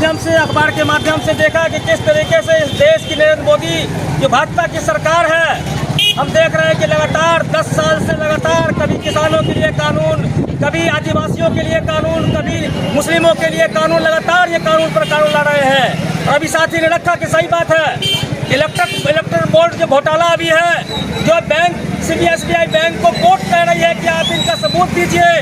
माध्यम से, अखबार के माध्यम से देखा कि किस तरीके से इस देश की नरेंद्र मोदी जो भाजपा की सरकार है, हम देख रहे हैं कि लगातार 10 साल से लगातार कभी किसानों के लिए कानून, कभी आदिवासियों के लिए कानून, कभी मुस्लिमों के लिए कानून, लगातार ये कानून पर कानून ला रहे हैं। और अभी साथी ने रखा कि सही बात है, इलेक्ट्रल बोर्ड जो घोटाला अभी है, जो बैंक SBI बैंक को कोर्ट कह रही है कि आप इनका सबूत दीजिए,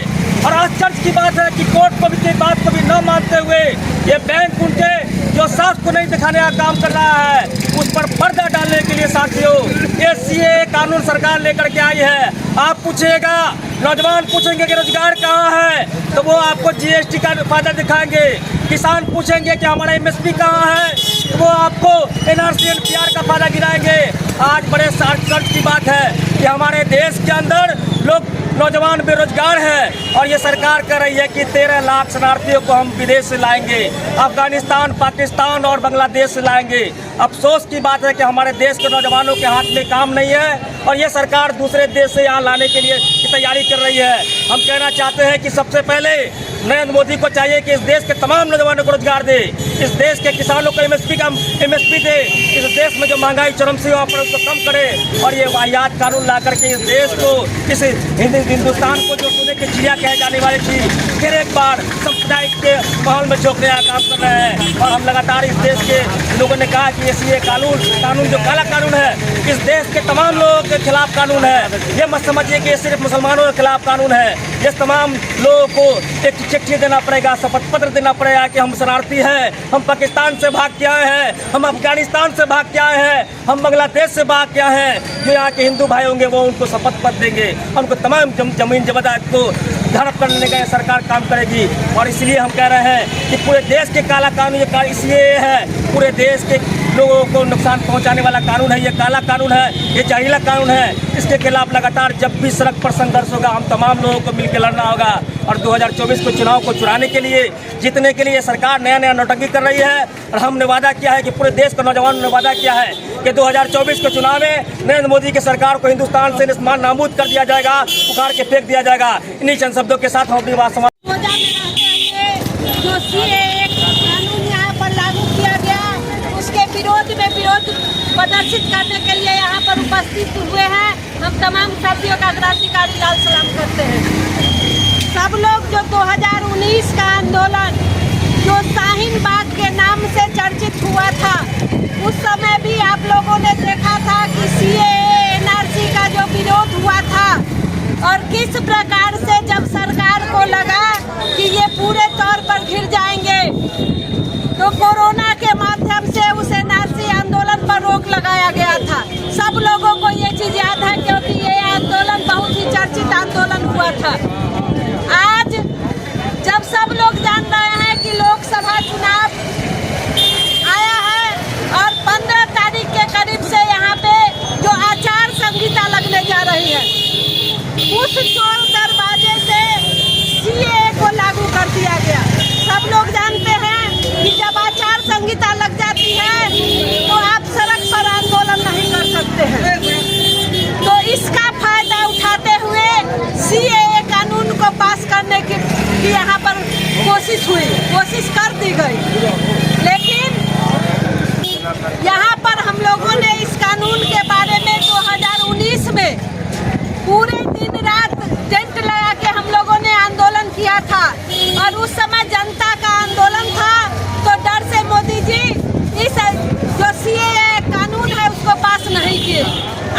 और आश्चर्य की बात है कि कोर्ट को भी की बात को भी न मानते हुए ये बैंक उनके जो साफ को नहीं दिखाने का काम कर रहा है, उस पर पर्दा डालने के लिए साथियों ये CAA कानून सरकार लेकर के आई है। आप पूछिएगा, नौजवान पूछेंगे कि रोजगार कहाँ है, तो वो आपको GST का फायदा दिखाएंगे। किसान पूछेंगे कि हमारा MSP कहाँ है, तो वो आपको NRC NPR का फायदा गिराएंगे। आज बड़े आश्चर्य की बात है कि हमारे देश के अंदर लोग नौजवान बेरोजगार है, और ये सरकार कह रही है कि 13 लाख शरणार्थियों को हम विदेश से लाएंगे, अफगानिस्तान, पाकिस्तान और बांग्लादेश से लाएंगे। अफसोस की बात है कि हमारे देश के नौजवानों के हाथ में काम नहीं है, और ये सरकार दूसरे देश से यहाँ लाने के लिए की तैयारी कर रही है। हम कहना चाहते हैं कि सबसे पहले नरेंद्र मोदी को चाहिए कि इस देश के तमाम नौजवानों को रोजगार दे, इस देश के किसानों को MSP दे, इस देश में जो महंगाई चरम सीमा पर उसको कम करे, और ये वाहियात कानून ला करके इस देश को, इस हिंदुस्तान को जो सोने की चिड़िया कहे जाने वाली थी, फिर एक बार सांप्रदायिक के माहौल में झोंकने का काम कर रहे हैं। और हम लगातार इस देश के लोगों ने कहा कि ये कानून जो काला कानून है, इस देश के तमाम लोगों के खिलाफ कानून है। ये मत समझिए कि ये सिर्फ मुसलमानों के खिलाफ कानून है, ये तमाम लोगों को एक चिट्ठी देना पड़ेगा, शपथ पत्र देना पड़ेगा कि हम शरणार्थी हैं, हम पाकिस्तान से भाग के आए हैं, हम अफगानिस्तान से भाग के आए हैं, हम बांग्लादेश से भाग के आए हैं। जो यहाँ के हिंदू भाई होंगे वो उनको शपथ पत्र देंगे, उनको तमाम जमीन जमानत को हड़प करने का सरकार काम करेगी। और इसलिए हम कह रहे हैं कि पूरे देश के काला कानून ये इसलिए है, पूरे देश के लोगों को नुकसान पहुंचाने वाला कानून है, ये काला कानून है, ये जहरीला कानून है। इसके खिलाफ लगातार जब भी सड़क पर संघर्ष होगा, हम तमाम लोगों को मिलकर लड़ना होगा। और 2024 के चुनाव को चुराने के लिए, जीतने के लिए सरकार नया नौटंकी कर रही है। और हमने वादा किया है कि पूरे देश के नौजवानों ने वादा किया है कि 2024 के चुनाव में नरेंद्र मोदी की सरकार को हिंदुस्तान से निस्मान नाबूद कर दिया जाएगा, उखाड़ के फेंक दिया जाएगा। इन्हीं चंद शब्दों के साथ हम अपनी बात समाप्त। जो CAA कानून यहाँ पर लागू किया गया, उसके विरोध प्रदर्शित करने के लिए यहाँ पर उपस्थित हुए हैं। हम तमाम साथियों का क्रांतिकारी लाल सलाम करते हैं। सब लोग जो 2019 का आंदोलन जो शाहीन बाग के नाम से चर्चित हुआ था, उस समय भी आप लोगों ने देखा था कि CAA NRC का जो विरोध हुआ था, और किस प्रकार से जब सरकार को लगा कि ये पूरे तौर पर घिर जाएंगे, तो कोरोना के माध्यम से उस NRC आंदोलन पर रोक लगाया गया था। सब लोगों को ये चीज़ याद है, क्योंकि ये आंदोलन बहुत ही चर्चित आंदोलन हुआ था। आज जब सब लोग जान रहे हैं कि लोकसभा चुनाव आया है, और 15 तारीख के करीब से यहाँ पे जो आचार संहिता लगने जा रही है, उस चोर दरवाजे से CAA को लागू कर दिया गया। सब लोग जानते हैं कि जब आचार संहिता लग जाती है तो आप सड़क पर आंदोलन नहीं कर सकते हैं। तो इसका फायदा उठाते हुए CAA कानून को पास करने की यहाँ पर कोशिश कर दी गई, लेकिन यहाँ पर हम लोगों ने इस कानून के बारे में 2019 में पूरे दिन रात टेंट लगा के हम लोगों ने आंदोलन किया था, और उस समय जनता का आंदोलन था। तो डर से मोदी जी इस जो CAA कानून है उसको पास नहीं किए।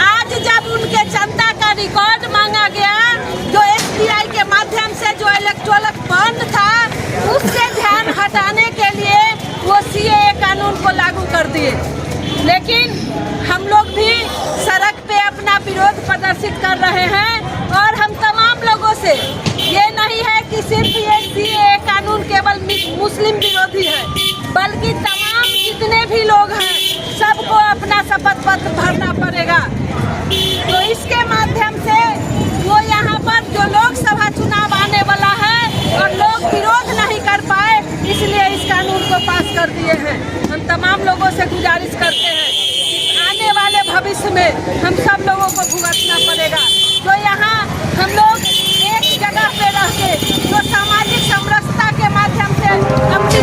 आज जब उनके जनता का रिकॉर्ड मांगा गया, जो SBI के माध्यम से जो इलेक्ट्रॉनिक बॉन्ड था, उससे ध्यान हटाने के लिए वो CAA कानून को लागू कर दिए। लेकिन हम लोग भी सड़क पे अपना विरोध प्रदर्शित कर रहे हैं, और हम तमाम लोगों से ये नहीं है कि सिर्फ ये CAA कानून केवल मुस्लिम विरोधी है, बल्कि तमाम जितने भी लोग हैं सबको अपना शपथ पत्र भरना पड़ेगा। तो इसके माध्यम से वो यहाँ पर जो लोकसभा चुनाव आने वाला है और लोग विरोध नहीं कर पाए, इसलिए इस कानून को पास कर दिए हैं। हम तमाम लोगों से गुजारिश करते हैं कि आने वाले भविष्य में हम सब लोगों को भुगतना पड़ेगा। तो यहाँ हम लोग एक जगह पे रह के जो सामाजिक समरसता के माध्यम से अपनी